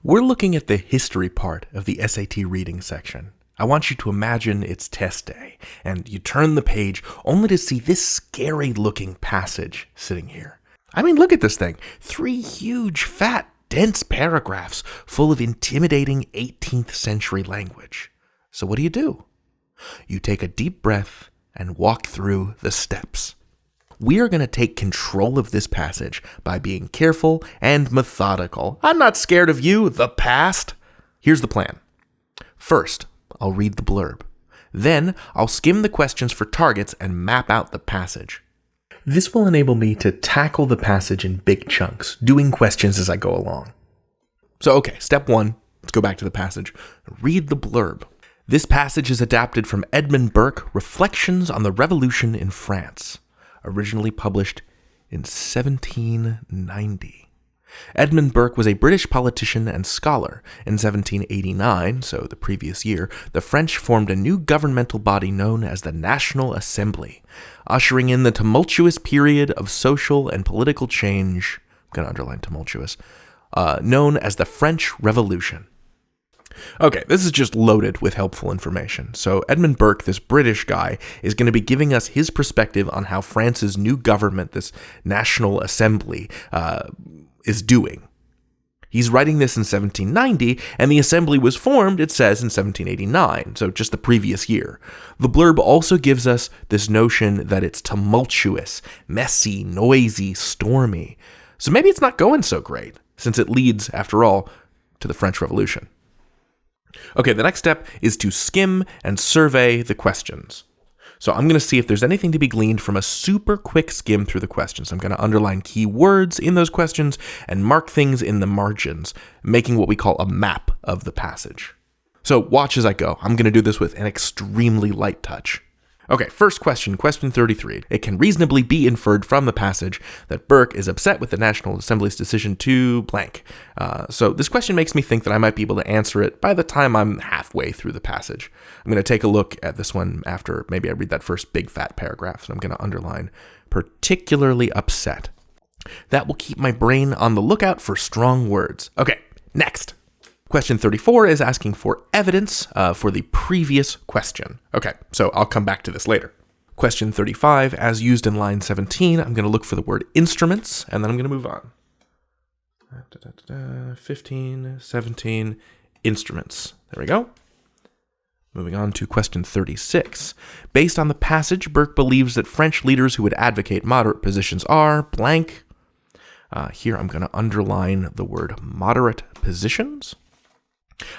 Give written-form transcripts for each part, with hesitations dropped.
We're looking at the history part of the SAT reading section. I want you to imagine it's test day, and you turn the page only to see this scary-looking passage sitting here. I mean, look at this thing. 3 huge, fat, dense paragraphs full of intimidating 18th century language. So what do? You take a deep breath and walk through the steps. We are going to take control of this passage by being careful and methodical. I'm not scared of you, the past. Here's the plan. First, I'll read the blurb. Then, I'll skim the questions for targets and map out the passage. This will enable me to tackle the passage in big chunks, doing questions as I go along. So, okay, step 1, let's go back to the passage. Read the blurb. This passage is adapted from Edmund Burke, Reflections on the Revolution in France, originally published in 1790. Edmund Burke was a British politician and scholar. In 1789, so the previous year, the French formed a new governmental body known as the National Assembly, ushering in the tumultuous period of social and political change, I'm going to underline tumultuous, known as the French Revolution. Okay, this is just loaded with helpful information. So Edmund Burke, this British guy, is going to be giving us his perspective on how France's new government, this National Assembly, is doing. He's writing this in 1790, and the assembly was formed, it says, in 1789, so just the previous year. The blurb also gives us this notion that it's tumultuous, messy, noisy, stormy. So maybe it's not going so great, since it leads, after all, to the French Revolution. Okay, the next step is to skim and survey the questions. So I'm going to see if there's anything to be gleaned from a super quick skim through the questions. I'm going to underline key words in those questions and mark things in the margins, making what we call a map of the passage. So watch as I go. I'm going to do this with an extremely light touch. Okay, first question, question 33. It can reasonably be inferred from the passage that Burke is upset with the National Assembly's decision to blank. So this question makes me think that I might be able to answer it by the time I'm halfway through the passage. I'm going to take a look at this one after maybe I read that first big fat paragraph, and I'm going to underline particularly upset. That will keep my brain on the lookout for strong words. Okay, next. Question 34 is asking for evidence for the previous question. Okay, so I'll come back to this later. Question 35, as used in line 17, I'm going to look for the word instruments, and then I'm going to move on. 15, 17, instruments. There we go. Moving on to question 36. Based on the passage, Burke believes that French leaders who would advocate moderate positions are blank. Here I'm going to underline the word moderate positions.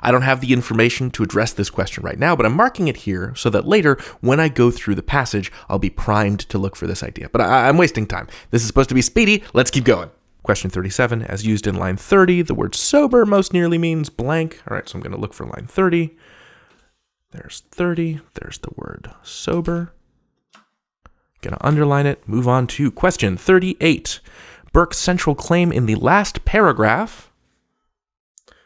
I don't have the information to address this question right now, but I'm marking it here so that later, when I go through the passage, I'll be primed to look for this idea. But I'm wasting time. This is supposed to be speedy. Let's keep going. Question 37, as used in line 30, the word sober most nearly means blank. All right, so I'm going to look for line 30. There's 30. There's the word sober. Going to underline it. Move on to question 38. Burke's central claim in the last paragraph.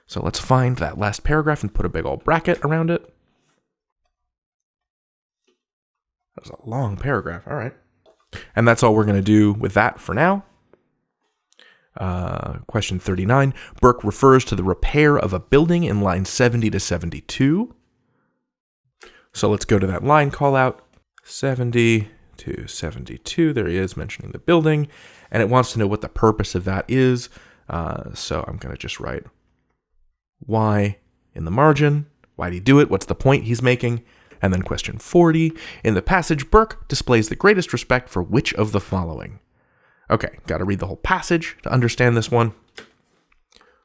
So let's find that last paragraph and put a big old bracket around it. That was a long paragraph. All right. And that's all we're going to do with that for now. Question 39. Burke refers to the repair of a building in line 70 to 72. So let's go to that line call out. 70 to 72. There he is mentioning the building. And it wants to know what the purpose of that is. So I'm going to just write why in the margin. Why did he do it? What's the point he's making? And then question 40. In the passage, Burke displays the greatest respect for which of the following? Okay, got to read the whole passage to understand this one.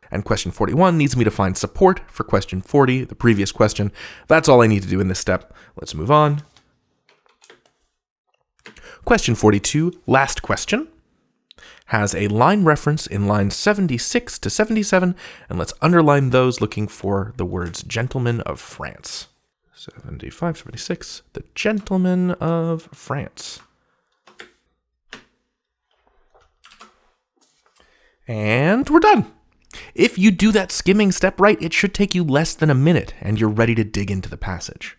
And question 41 needs me to find support for question 40, the previous question. That's all I need to do in this step. Let's move on. Question 42, last question, has a line reference in lines 76 to 77, and let's underline those looking for the words gentlemen of France. 75, 76, the gentlemen of France. And we're done. If you do that skimming step right, it should take you less than a minute, and you're ready to dig into the passage.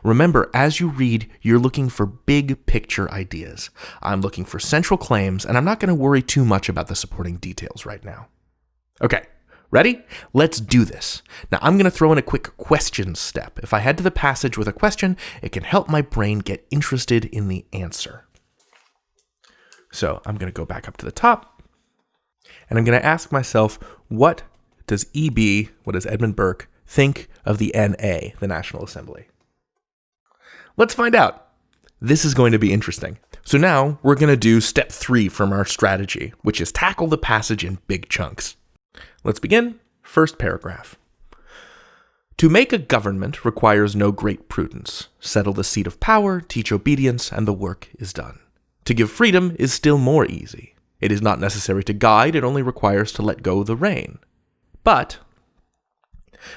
Remember, as you read, you're looking for big picture ideas. I'm looking for central claims, and I'm not going to worry too much about the supporting details right now. Okay, Ready? Let's do this. Now, I'm going to throw in a quick question step. If I head to the passage with a question, it can help my brain get interested in the answer. So I'm going to go back up to the top, and I'm going to ask myself, what does Edmund Burke, think of the NA, the National Assembly? Let's find out. This is going to be interesting. So now we're going to do step 3 from our strategy, which is tackle the passage in big chunks. Let's begin. First paragraph. To make a government requires no great prudence. Settle the seat of power, teach obedience, and the work is done. To give freedom is still more easy. It is not necessary to guide, it only requires to let go the rein. But,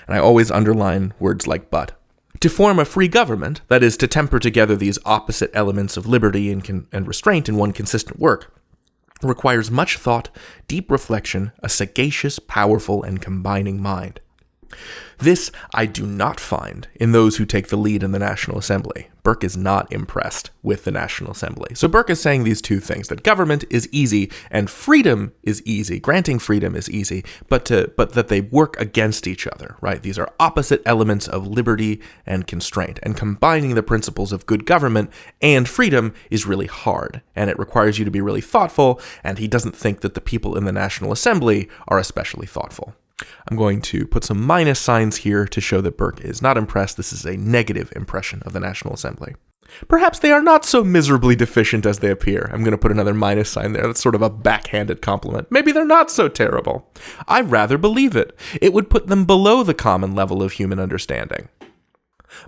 and I always underline words like but, to form a free government, that is, to temper together these opposite elements of liberty and restraint in one consistent work, requires much thought, deep reflection, a sagacious, powerful, and combining mind. This I do not find in those who take the lead in the National Assembly. Burke is not impressed with the National Assembly. So Burke is saying these two things, that government is easy and freedom is easy, granting freedom is easy, but that they work against each other, right? These are opposite elements of liberty and constraint, and combining the principles of good government and freedom is really hard, and it requires you to be really thoughtful, and he doesn't think that the people in the National Assembly are especially thoughtful. I'm going to put some minus signs here to show that Burke is not impressed. This is a negative impression of the National Assembly. Perhaps they are not so miserably deficient as they appear. I'm going to put another minus sign there. That's sort of a backhanded compliment. Maybe they're not so terrible. I rather believe it. It would put them below the common level of human understanding.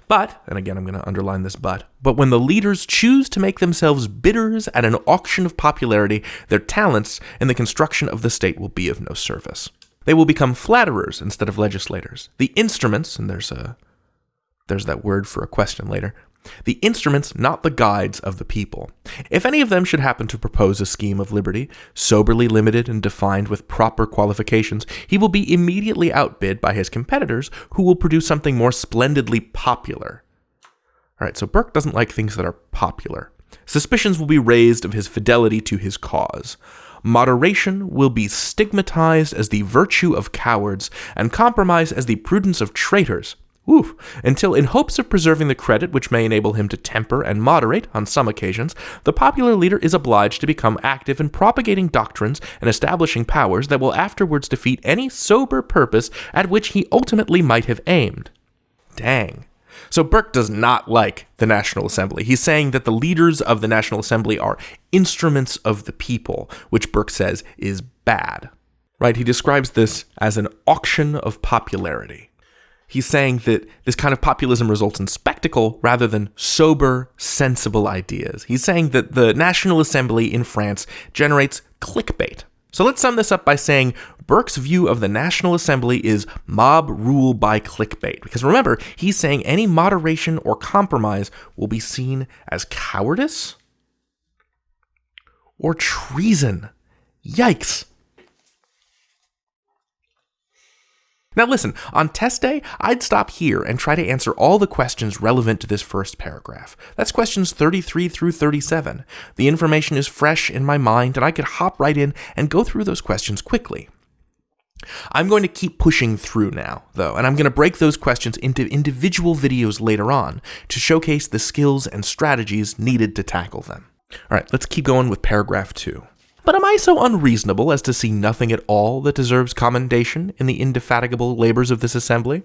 But, and again I'm going to underline this but when the leaders choose to make themselves bidders at an auction of popularity, their talents in the construction of the state will be of no service. They will become flatterers instead of legislators. The instruments, and there's that word for a question later, the instruments, not the guides of the people. If any of them should happen to propose a scheme of liberty, soberly limited and defined with proper qualifications, he will be immediately outbid by his competitors, who will produce something more splendidly popular. All right, so Burke doesn't like things that are popular. Suspicions will be raised of his fidelity to his cause. Moderation will be stigmatized as the virtue of cowards, and compromise as the prudence of traitors. Until, in hopes of preserving the credit which may enable him to temper and moderate on some occasions, the popular leader is obliged to become active in propagating doctrines and establishing powers that will afterwards defeat any sober purpose at which he ultimately might have aimed. Dang. So Burke does not like the National Assembly. He's saying that the leaders of the National Assembly are instruments of the people, which Burke says is bad. Right? He describes this as an auction of popularity. He's saying that this kind of populism results in spectacle rather than sober, sensible ideas. He's saying that the National Assembly in France generates clickbait. So let's sum this up by saying Burke's view of the National Assembly is mob rule by clickbait. Because remember, he's saying any moderation or compromise will be seen as cowardice or treason. Yikes. Now listen, on test day, I'd stop here and try to answer all the questions relevant to this first paragraph. That's questions 33 through 37. The information is fresh in my mind, and I could hop right in and go through those questions quickly. I'm going to keep pushing through now, though, and I'm going to break those questions into individual videos later on to showcase the skills and strategies needed to tackle them. All right, let's keep going with paragraph 2. But am I so unreasonable as to see nothing at all that deserves commendation in the indefatigable labors of this assembly?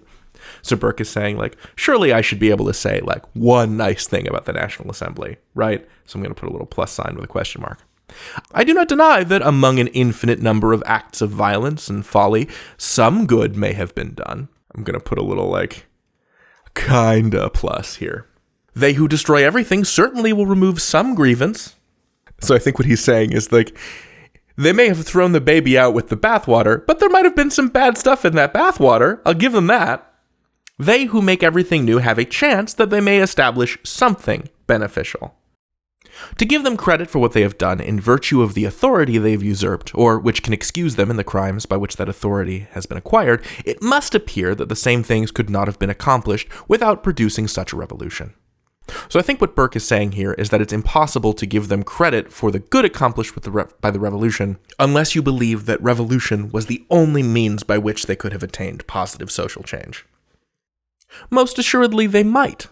So Burke is saying, surely I should be able to say, one nice thing about the National Assembly, right? So I'm going to put a little plus sign with a question mark. I do not deny that among an infinite number of acts of violence and folly, some good may have been done. I'm going to put a little, kinda plus here. They who destroy everything certainly will remove some grievance. So I think what he's saying is, they may have thrown the baby out with the bathwater, but there might have been some bad stuff in that bathwater. I'll give them that. They who make everything new have a chance that they may establish something beneficial. To give them credit for what they have done in virtue of the authority they have usurped, or which can excuse them in the crimes by which that authority has been acquired, it must appear that the same things could not have been accomplished without producing such a revolution. So I think what Burke is saying here is that it's impossible to give them credit for the good accomplished by the revolution unless you believe that revolution was the only means by which they could have attained positive social change. Most assuredly they might.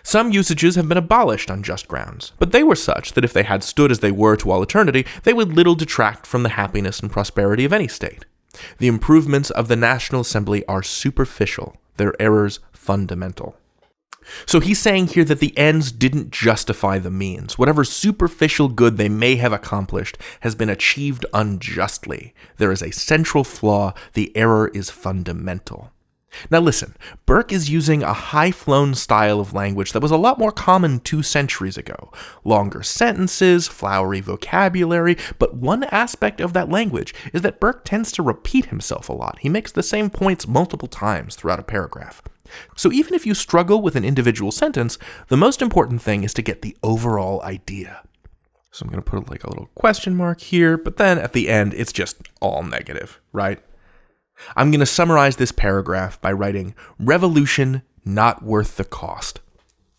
Some usages have been abolished on just grounds, but they were such that if they had stood as they were to all eternity, they would little detract from the happiness and prosperity of any state. The improvements of the National Assembly are superficial, their errors fundamental. So he's saying here that the ends didn't justify the means. Whatever superficial good they may have accomplished has been achieved unjustly. There is a central flaw. The error is fundamental. Now listen, Burke is using a high-flown style of language that was a lot more common 2 centuries ago. Longer sentences, flowery vocabulary, but one aspect of that language is that Burke tends to repeat himself a lot. He makes the same points multiple times throughout a paragraph. So even if you struggle with an individual sentence, the most important thing is to get the overall idea. So I'm going to put like a little question mark here, but then at the end, it's just all negative, right? I'm going to summarize this paragraph by writing, revolution not worth the cost.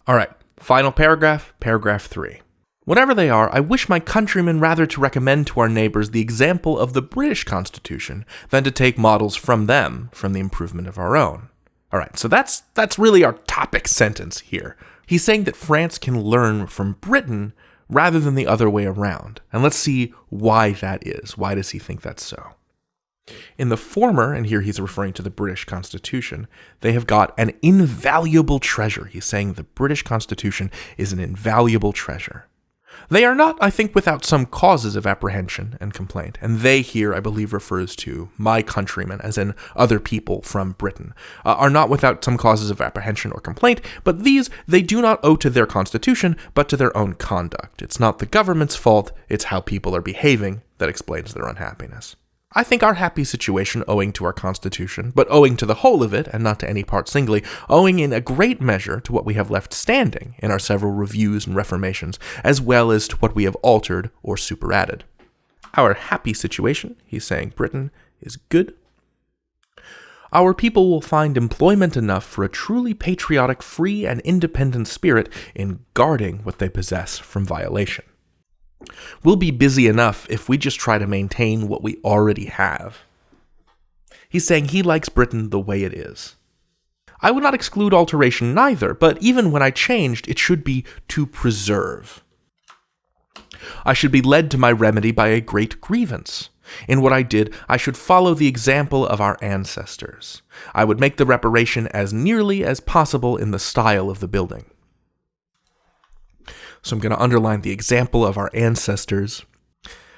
All right, final paragraph, paragraph 3. Whatever they are, I wish my countrymen rather to recommend to our neighbors the example of the British Constitution than to take models from them from the improvement of our own. All right, so that's really our topic sentence here. He's saying that France can learn from Britain rather than the other way around. And let's see why that is. Why does he think that's so? In the former, and here he's referring to the British Constitution, they have got an invaluable treasure. He's saying the British Constitution is an invaluable treasure. They are not, I think, without some causes of apprehension and complaint, and they here, I believe, refers to my countrymen, as in other people from Britain, are not without some causes of apprehension or complaint, but these they do not owe to their constitution, but to their own conduct. It's not the government's fault, it's how people are behaving that explains their unhappiness. I think our happy situation owing to our Constitution, but owing to the whole of it, and not to any part singly, owing in a great measure to what we have left standing in our several reviews and reformations, as well as to what we have altered or superadded. Our happy situation, he's saying Britain, is good. Our people will find employment enough for a truly patriotic, free, and independent spirit in guarding what they possess from violation. We'll be busy enough if we just try to maintain what we already have. He's saying he likes Britain the way it is. I would not exclude alteration neither, but even when I changed, it should be to preserve. I should be led to my remedy by a great grievance. In what I did, I should follow the example of our ancestors. I would make the reparation as nearly as possible in the style of the building. So I'm going to underline the example of our ancestors.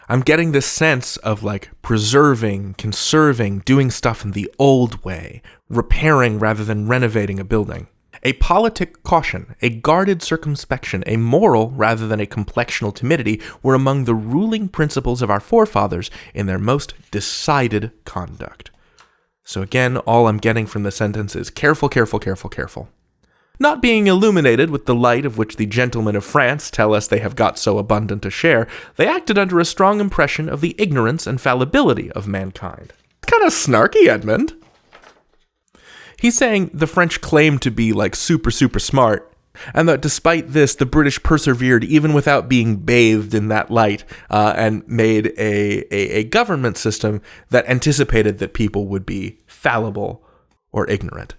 I'm getting this sense of like preserving, conserving, doing stuff in the old way, repairing rather than renovating a building. A politic caution, a guarded circumspection, a moral rather than a complexional timidity were among the ruling principles of our forefathers in their most decided conduct. So again, all I'm getting from the sentence is careful, careful, careful, careful. Not being illuminated with the light of which the gentlemen of France tell us they have got so abundant a share, they acted under a strong impression of the ignorance and fallibility of mankind. Kind of snarky, Edmund. He's saying the French claim to be like super smart, and that despite this, the British persevered even without being bathed in that light, and made a government system that anticipated that people would be fallible or ignorant.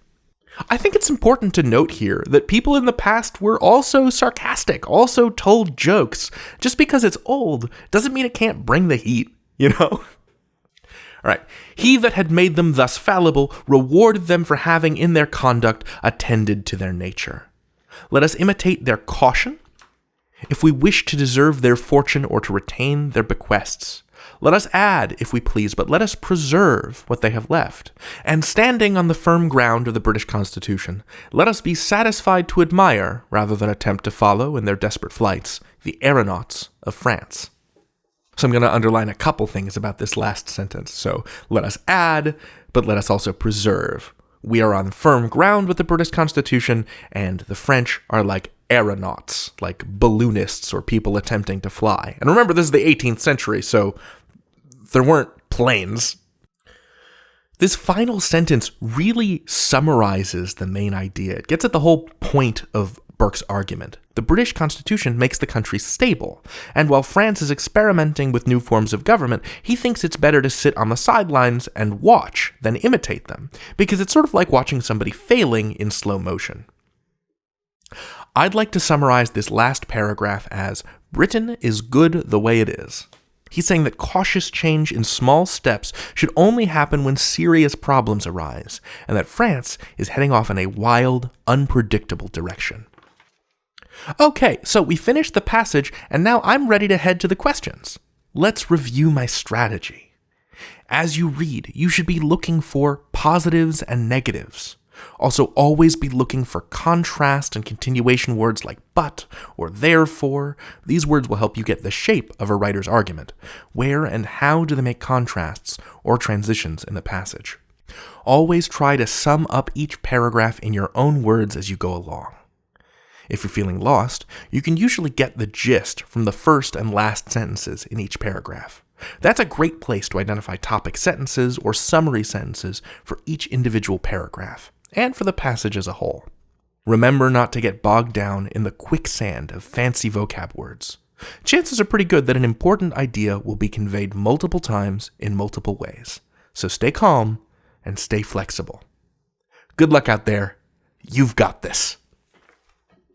I think it's important to note here that people in the past were also sarcastic, also told jokes. Just because it's old doesn't mean it can't bring the heat, you know? All right. He that had made them thus fallible rewarded them for having in their conduct attended to their nature. Let us imitate their caution, if we wish to deserve their fortune or to retain their bequests. Let us add, if we please, but let us preserve what they have left. And standing on the firm ground of the British Constitution, let us be satisfied to admire, rather than attempt to follow in their desperate flights, the aeronauts of France. So I'm going to underline a couple things about this last sentence. So let us add, but let us also preserve. We are on firm ground with the British Constitution, and the French are like aeronauts, like balloonists or people attempting to fly. And remember, this is the 18th century, so there weren't planes. This final sentence really summarizes the main idea. It gets at the whole point of Burke's argument. The British Constitution makes the country stable, and while France is experimenting with new forms of government, he thinks it's better to sit on the sidelines and watch than imitate them, because it's sort of like watching somebody failing in slow motion. I'd like to summarize this last paragraph as, Britain is good the way it is. He's saying that cautious change in small steps should only happen when serious problems arise, and that France is heading off in a wild, unpredictable direction. Okay, so we finished the passage, and now I'm ready to head to the questions. Let's review my strategy. As you read, you should be looking for positives and negatives. Also, always be looking for contrast and continuation words like but or therefore. These words will help you get the shape of a writer's argument. Where and how do they make contrasts or transitions in the passage? Always try to sum up each paragraph in your own words as you go along. If you're feeling lost, you can usually get the gist from the first and last sentences in each paragraph. That's a great place to identify topic sentences or summary sentences for each individual paragraph, and for the passage as a whole. Remember not to get bogged down in the quicksand of fancy vocab words. Chances are pretty good that an important idea will be conveyed multiple times in multiple ways. So stay calm and stay flexible. Good luck out there. You've got this.